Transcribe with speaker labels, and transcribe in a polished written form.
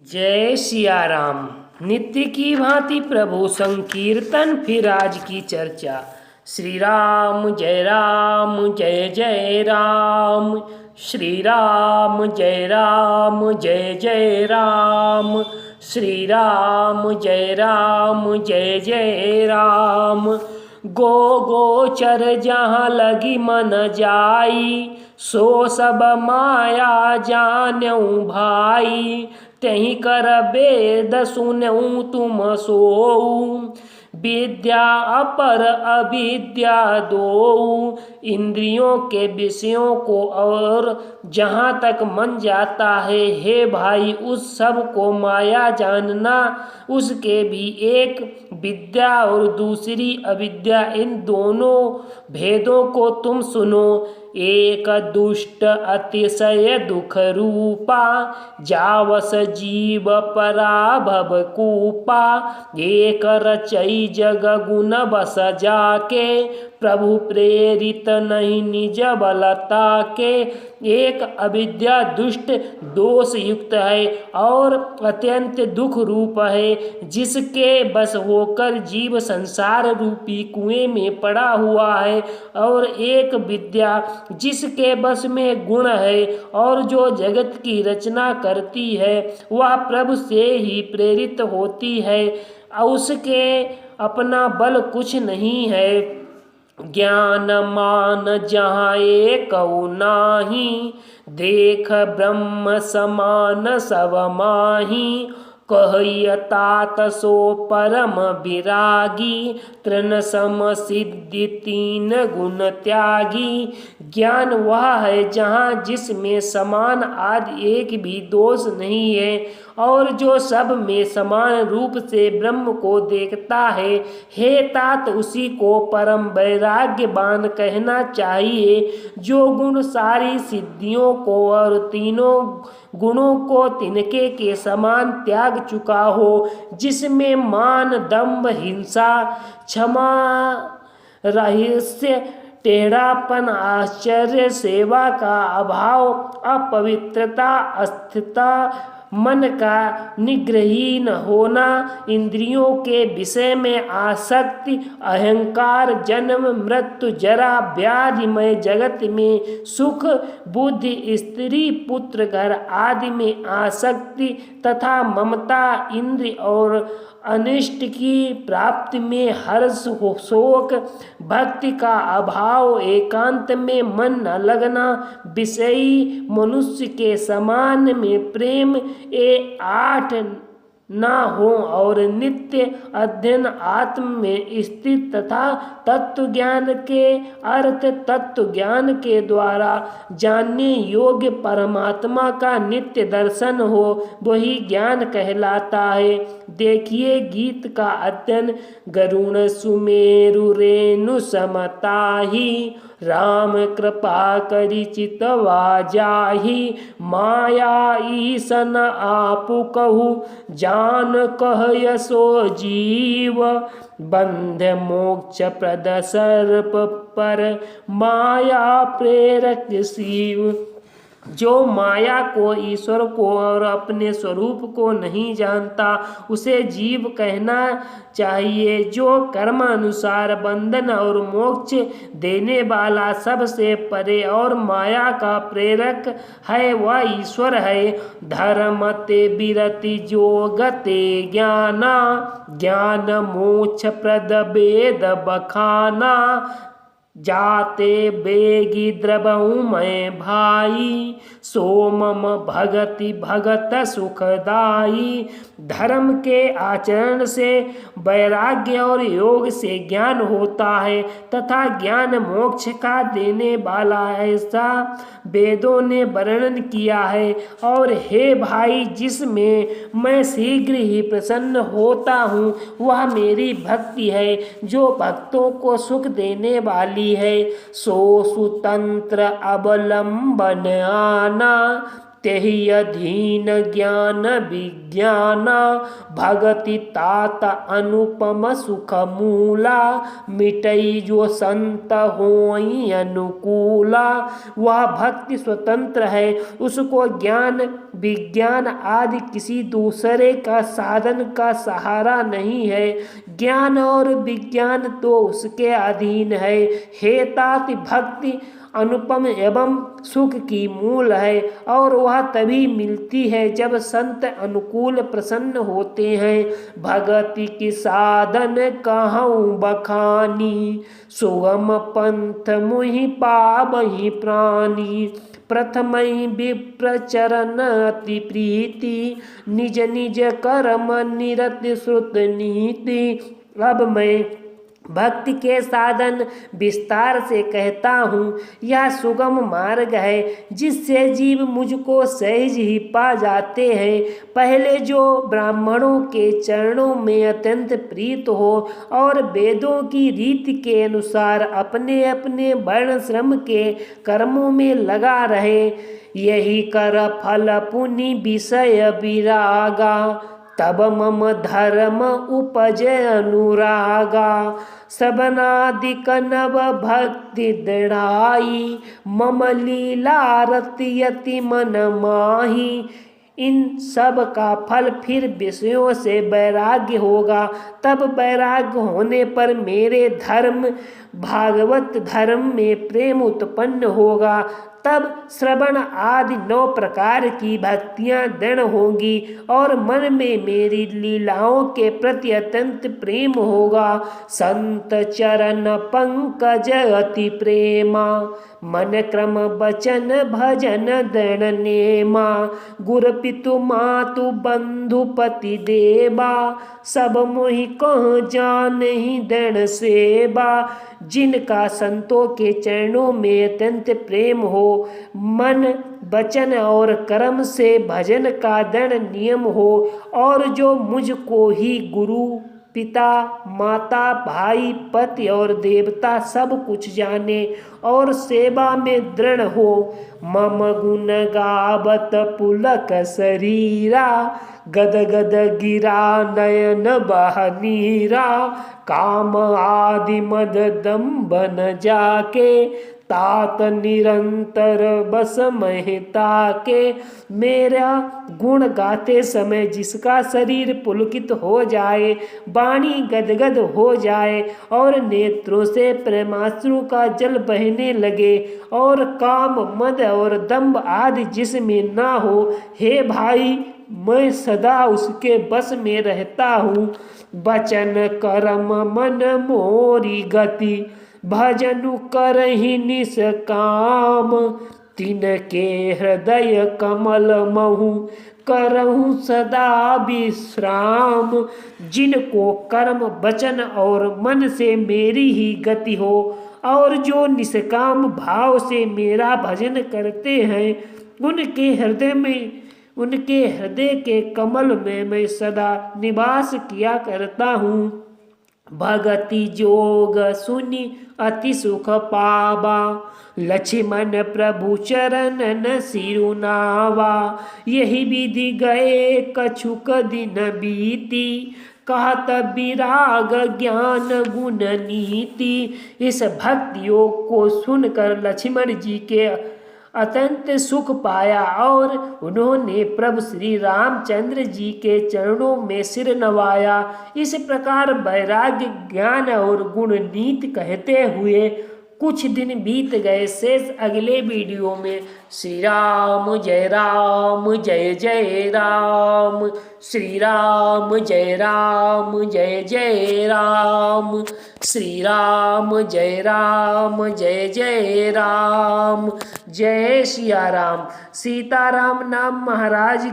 Speaker 1: जय सिया राम। नित्य की भांति प्रभु संकीर्तन फिर आज की चर्चा। श्री राम जय जय राम। श्री राम जय जय राम। श्री राम जय जय राम। गो गोचर जहाँ लगी मन जाई, सो सब माया जानऊ भाई। तही कर वेद सुनऊ तुम सोऊ, विद्या अपर अविद्या दो। इंद्रियों के विषयों को और जहाँ तक मन जाता है, हे भाई उस सब को माया जानना। उसके भी एक विद्या और दूसरी अविद्या, इन दोनों भेदों को तुम सुनो। एक दुष्ट अतिशय दुख रूपा, जावस जीव पराभव कूपा। एक रचई जग गुण बस जाके, प्रभु प्रेरित नहीं निज बलता के। एक अविद्या दुष्ट दोष युक्त है और अत्यंत दुख रूप है, जिसके बस होकर जीव संसार रूपी कुएं में पड़ा हुआ है। और एक विद्या जिसके बस में गुण है और जो जगत की रचना करती है, वह प्रभु से ही प्रेरित होती है, उसके अपना बल कुछ नहीं है। ज्ञान मान जहाँ एकऊ नाही, देख ब्रह्म समान सब माही। कहिय तात सो परम विरागी, तृण सम सिद्धि तीन गुण त्यागी। ज्ञान वह है जहाँ जिसमें समान आदि एक भी दोष नहीं है, और जो सब में समान रूप से ब्रह्म को देखता है। हे तात, उसी को परम वैराग्यवान कहना चाहिए, जो गुण सारी सिद्धियों को और तीनों गुणों को तिनके के समान त्याग चुका हो, जिसमें मान दंभ हिंसा क्षमा रहस्य टेढ़ापन आश्चर्य सेवा का अभाव अपवित्रता अस्थिरता मन का निग्रहीन होना इंद्रियों के विषय में आसक्ति अहंकार जन्म मृत्यु जरा व्याधिमय जगत में सुख बुद्धि स्त्री पुत्र घर आदि में आसक्ति तथा ममता इंद्र और अनिष्ट की प्राप्ति में हर्ष शोक भक्ति का अभाव एकांत में मन न लगना विषयी मनुष्य के समान में प्रेम ये आठ ना हो और नित्य अध्ययन आत्म में स्थित तथा तत्व ज्ञान के अर्थ तत्व ज्ञान के द्वारा जानने योग्य परमात्मा का नित्य दर्शन हो, वही ज्ञान कहलाता है। देखिए गीत का अध्ययन गरुण सुमेरु रेणु समताही, राम कृपा करी चितवा जाही। माया ईसन आपु कहू, जान कह यसो जीव। बंध मोक्ष प्रद सर्प पर, माया प्रेरक शिव। जो माया को ईश्वर को और अपने स्वरूप को नहीं जानता, उसे जीव कहना चाहिए। जो कर्म अनुसार बंधन और मोक्ष देने वाला सबसे परे और माया का प्रेरक है, वह ईश्वर है। धर्म ते विरति जोगते ज्ञाना, ज्ञान मोक्ष प्रद वेद बखाना। जाते बेगी द्रवऊ मैं भाई, सोमम भगति भगत सुखदाई। धर्म के आचरण से वैराग्य और योग से ज्ञान होता है तथा ज्ञान मोक्ष का देने वाला ऐसा वेदों ने वर्णन किया है। और हे भाई, जिसमें मैं शीघ्र ही प्रसन्न होता हूँ, वह मेरी भक्ति है, जो भक्तों को सुख देने वाली है। सो सुतंत्र अवलंबन आना, तेहि अधीन ज्ञान विज्ञान, भगति तात अनुपम सुख मूला, मिटई जो संत होई अनुकूला। वह भक्ति स्वतंत्र है, उसको ज्ञान विज्ञान आदि किसी दूसरे का साधन का सहारा नहीं है। ज्ञान और विज्ञान तो उसके अधीन है। हे तात, भक्ति अनुपम एवं सुख की मूल है, और वह तभी मिलती है जब संत अनुकूल प्रसन्न होते हैं। भगति की साधन कहूँ बखानी, सुगम पंथ मुहि पावहि प्राणी। प्रथमई विप्र चरण अति प्रीति, निज निज कर्म निरत श्रुत नीति। अब मैं भक्ति के साधन विस्तार से कहता हूँ। यह सुगम मार्ग है जिससे जीव मुझको सहज ही पा जाते हैं। पहले जो ब्राह्मणों के चरणों में अत्यंत प्रीत हो और वेदों की रीति के अनुसार अपने अपने वर्ण श्रम के कर्मों में लगा रहे, यही कर फल पुनि विषय विरागा, तब मम धर्म उपज अनुरागा। सबनादिक नव भक्ति दृढ़ाई, मम लीला रतियति मन माही। इन सब का फल फिर विषयों से वैराग्य होगा। तब वैराग्य होने पर मेरे धर्म भागवत धर्म में प्रेम उत्पन्न होगा। तब श्रवण आदि 9 प्रकार की भक्तियां दृढ़ होंगी और मन में मेरी लीलाओं के प्रति अत्यंत प्रेम होगा। संत चरण पंकज अति प्रेमा, मन क्रम बचन भजन दृढ़ नेमा। गुर पितु मातु बंधु पति देवा, सब मोहि कह जानहि दृढ़ सेवा। जिनका संतों के चरणों में अत्यंत प्रेम हो, मन वचन और कर्म से भजन का दृढ़ नियम हो, और जो मुझको ही गुरु पिता माता भाई पति और देवता सब कुछ जाने और सेवा में दृढ़ हो। मम गुण गावत पुलक शरीरा, गद गद गिरा नयन बहनीरा। काम आदि मद दम्बन जाके, तात निरंतर बस महता के। मेरा गुण गाते समय जिसका शरीर पुलकित हो जाए, वाणी गदगद हो जाए और नेत्रों से प्रेमाश्रु का जल बहने लगे, और काम मद और दंभ आदि जिसमें ना हो, हे भाई मैं सदा उसके बस में रहता हूँ। वचन कर्म मन मोरी गति, भजनु करहि निष्काम। तिनके हृदय कमल महु, करहु सदा विश्राम। जिनको कर्म वचन और मन से मेरी ही गति हो, और जो निष्काम भाव से मेरा भजन करते हैं, उनके हृदय के कमल में मैं सदा निवास किया करता हूँ। भगति जोग सुनि अति सुख पावा, लक्ष्मण प्रभु चरणन सिरुनावा। यही विधि गए कछुक दिन बीती, कहत विराग ज्ञान गुण नीति। इस भक्ति योग को सुनकर लक्ष्मण जी के अत्यंत सुख पाया और उन्होंने प्रभु श्री रामचंद्र जी के चरणों में सिर नवाया। इस प्रकार वैराग्य ज्ञान और गुण नीति कहते हुए कुछ दिन बीत गए। शेष अगले वीडियो में। श्री राम जय जय राम, श्री राम जय जय राम, श्री राम जय जय राम। जय सिया राम। सीताराम नाम महाराज